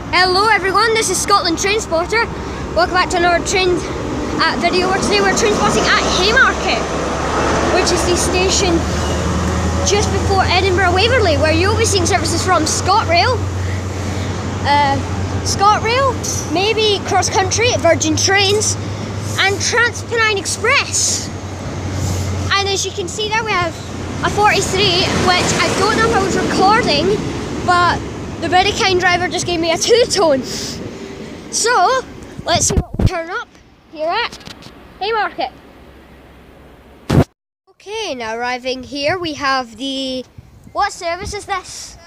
Hello everyone, this is Scotland Trainspotter. Welcome back to another train video. Today we're trainspotting at Haymarket, which is the station just before Edinburgh Waverly, where you'll be seeing services from scotrail, maybe cross country, Virgin Trains, and Transpenine Express. And as you can see there, we have a 43, which I don't know if I was recording, but the very kind driver just gave me a two-tone. So, let's see what will turn up here at Haymarket. Okay, now arriving here we have the... What service is this?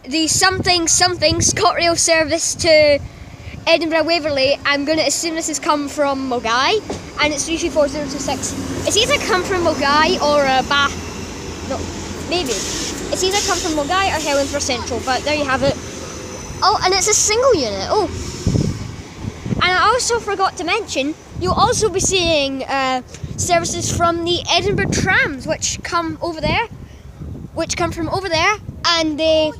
The something scotrail service to Edinburgh Waverly. I'm going to assume this has come from Mulgai, and it's 334026. It's either come from Mulgai or Bath. No, maybe. It's either come from Mulgai or Helensburgh Central, but there you have it. Oh, and it's a single unit. Oh, and I also forgot to mention, you'll also be seeing services from the Edinburgh trams, which come from over there, and they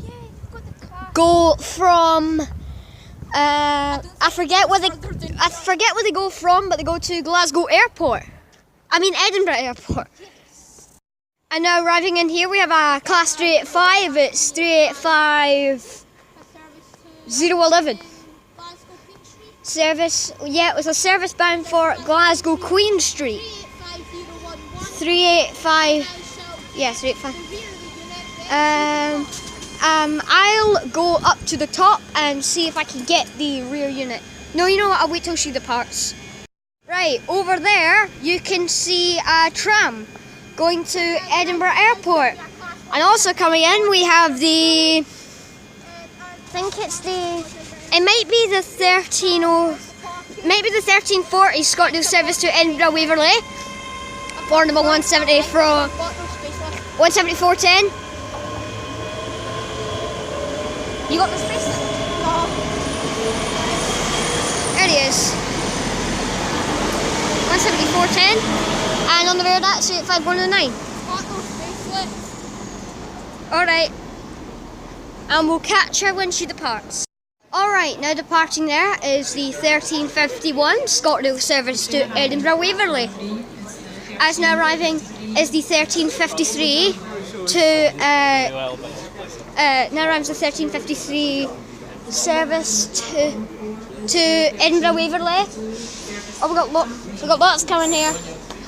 go from I forget where they go from, but they go to Glasgow Airport. I mean Edinburgh Airport. And now arriving in here we have a class 385, it's 385011. Service, yeah, it was a service bound for Glasgow Queen Street. 385, yeah, 385. I'll go up to the top and see if I can get the rear unit. No, you know what, I'll wait till I see the parts. Right, over there you can see a tram going to Edinburgh Airport. And also coming in we have the, it might be the 1340 scotrail service to Edinburgh Waverly for number 170 from 17410. You got the space? No. There he is. 17410. And on the rear of that, 385109. Alright. And we'll catch her when she departs. Alright, now departing there is the 1351 scotrail service to Edinburgh Waverly. As now arriving is the 1353 to now arrives the 1353 service to Edinburgh Waverly. Oh, we got lots coming here.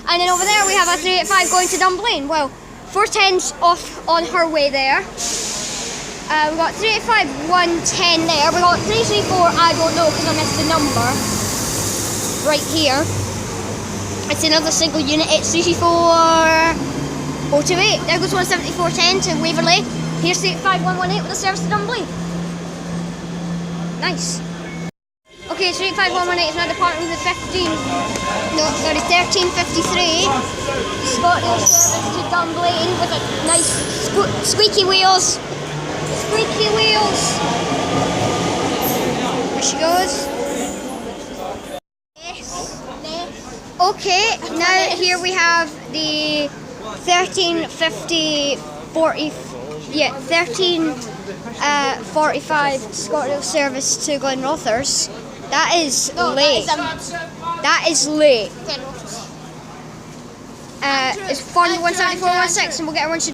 And then over there we have a 385 going to Dunblane. Well, 410's off on her way there. We got 385, 110 there. We got 334, I don't know because I missed the number. Right here. It's another single unit, it's 334, 028. There goes 17410 to Waverly. Here's 385, 118 with a service to Dunblane. Nice. Okay, 385, 118 is now departing with the 1353 scotrail service to Dunblane with a nice squeaky wheels. Squeaky wheels. There she goes. Okay, now here we have the 1345 scotrail service to Glenrothes. That is late. That is late. It's for 17416 and we'll get her when she...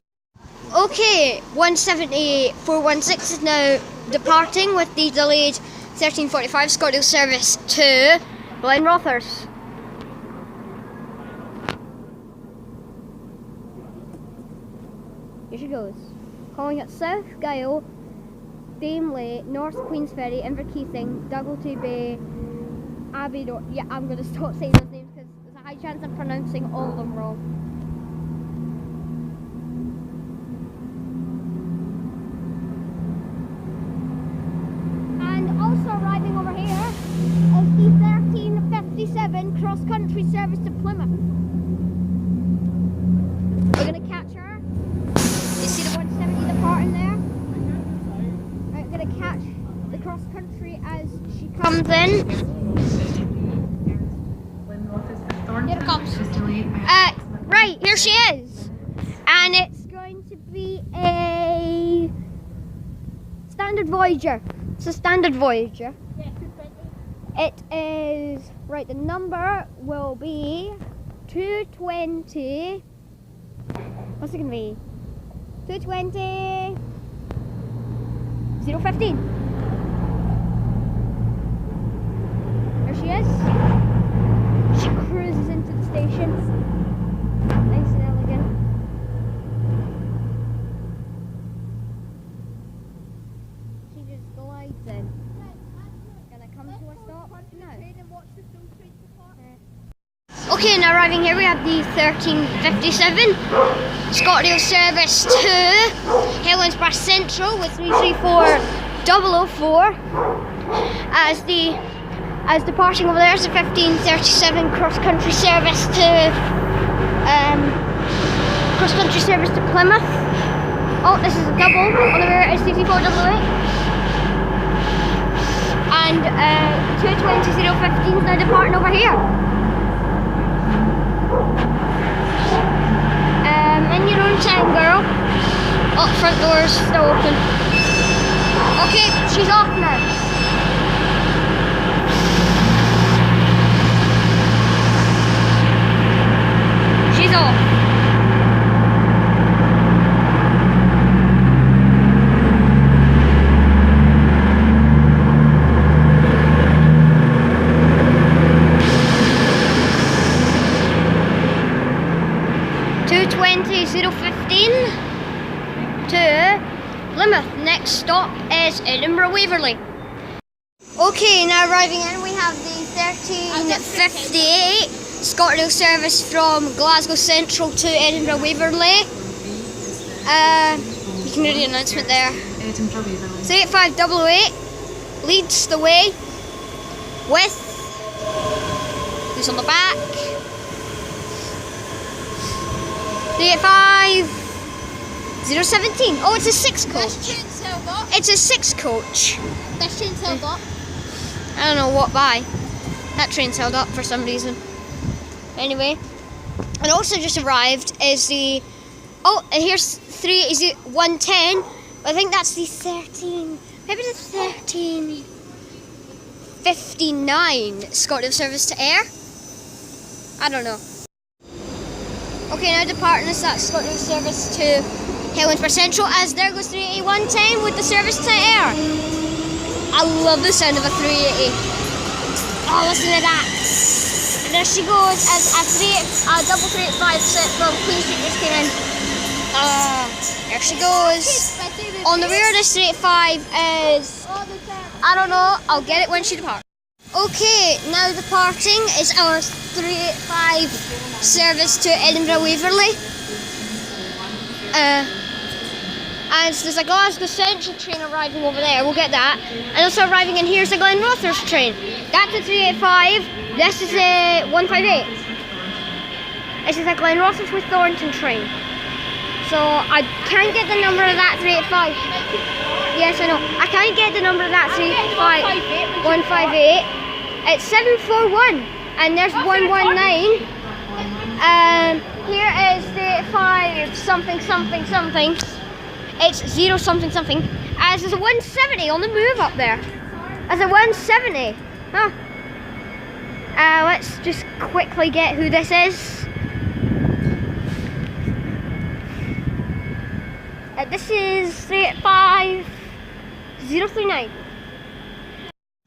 Okay, 17416 is now departing with the delayed 1345 scotrail service to Glenrothes. Here she goes. Calling at South Gyle, Dameley, North Queensferry, Inverkeithing, Dougherty Bay, Abbeydoor. Yeah, I'm going to stop saying those names because there's a high chance I'm pronouncing all of them wrong. And also arriving over here is the 1357 cross-country service to Plymouth. We're going to catch her. You see the 170 departing there? I'm going to catch the cross-country as she comes in. Here it comes. Right, here she is. And it's going to be a standard Voyager. It's a standard Voyager. Yeah, 220. It is, right, the number will be 220, what's it going to be? 220, 015. There she is. She cruises into the station. Nice and elegant. She just glides in. Gonna come to a stop now. Okay, now arriving here we have the 1357 Scotrail service to Helensburgh Central with 334004. As departing over there is the 1537 cross-country service to Plymouth. Oh, this is a double. On the rear is 34008. And 220015 is now departing over here. In your own time, girl. Oh, front door's still open. Okay, she's off now. She's off. To Plymouth. Next stop is Edinburgh Waverly. Okay, now arriving in we have the 1358 Scotrail service from Glasgow Central to Edinburgh Waverly. You can read the announcement there. 38588 leads the way with who's on the back. 385-017. Oh, it's a 6 coach. It's a 6 coach. This train's held up. I don't know what by. That train's held up for some reason. Anyway, and also just arrived is the. Oh, and here's 110. I think that's the 13. Maybe the 1359 Scotrail service to Ayr. I don't know. Okay, now departing is that Scotrail service to Helensburgh Central, as there goes 380-110 with the service to Ayr. I love the sound of a 380. Oh, listen to that. And there she goes as a double 385 set from Queen Street just came in. There she goes. On the rear of this 385 is, I don't know, I'll get it when she departs. Okay, now departing is our 385 service to Edinburgh Waverly. And there's a Glasgow Central train arriving over there, we'll get that. And also arriving in here's the Glenrothes train. That's a 385, this is a 158. This is a Glenrothes with Thornton train. So I can't get the number of that 385. Yes, I know. I can't get the number of that 385. 158. It's 741 and there's 119. Here is the 5 something something something. It's 0 something something. As there's a 170 on the move up there. As a 170. Huh. Let's just quickly get who this is. This is 385039.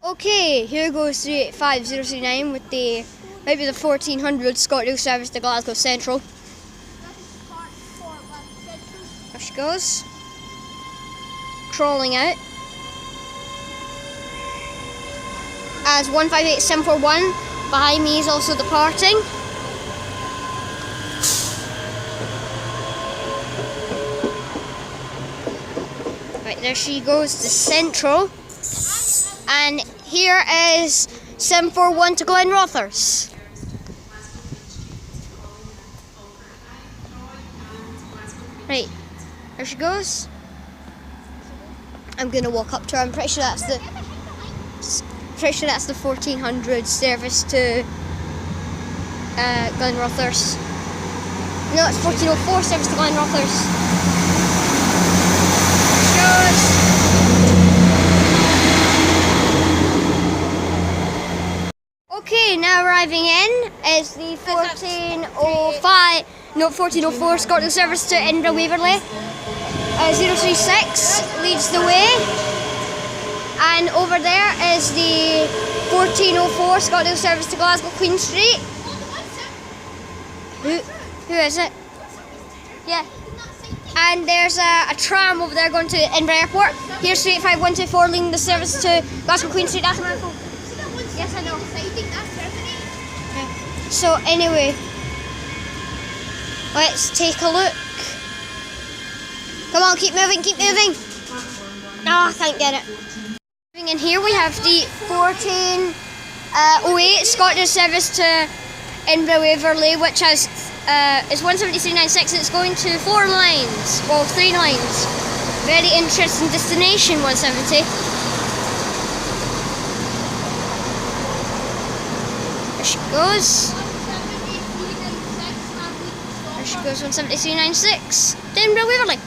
Okay, here goes 385039 with the maybe the 1400 Scotrail service to Glasgow Central. There she goes. Crawling out. As 158741 behind me is also departing. Right, there she goes to Central. And here is 741 to Glenrothes. Right, there she goes. I'm gonna walk up to her. I'm pretty sure that's the 1400 service to Glenrothes. No, it's 1404 service to Glenrothes. There she goes. arriving in is the 1404 Scotland service to Edinburgh Waverley. 036 leads the way, and over there is the 1404 Scotland service to Glasgow Queen Street. Who is it? Yeah. And there's a tram over there going to Edinburgh Airport. Here's 385-124 leading the service to Glasgow Queen Street. That's my phone. Yes, I know. Yeah. So anyway, let's take a look. Come on, keep moving, keep moving. Oh, I can't get it. In here we have the 1408 Scottish service to Edinburgh Waverley, which is 173.96. It's going to 4 lines, well 3 lines. Very interesting destination, 170. There she goes. There she goes, 173.96 to Edinburgh Waverley.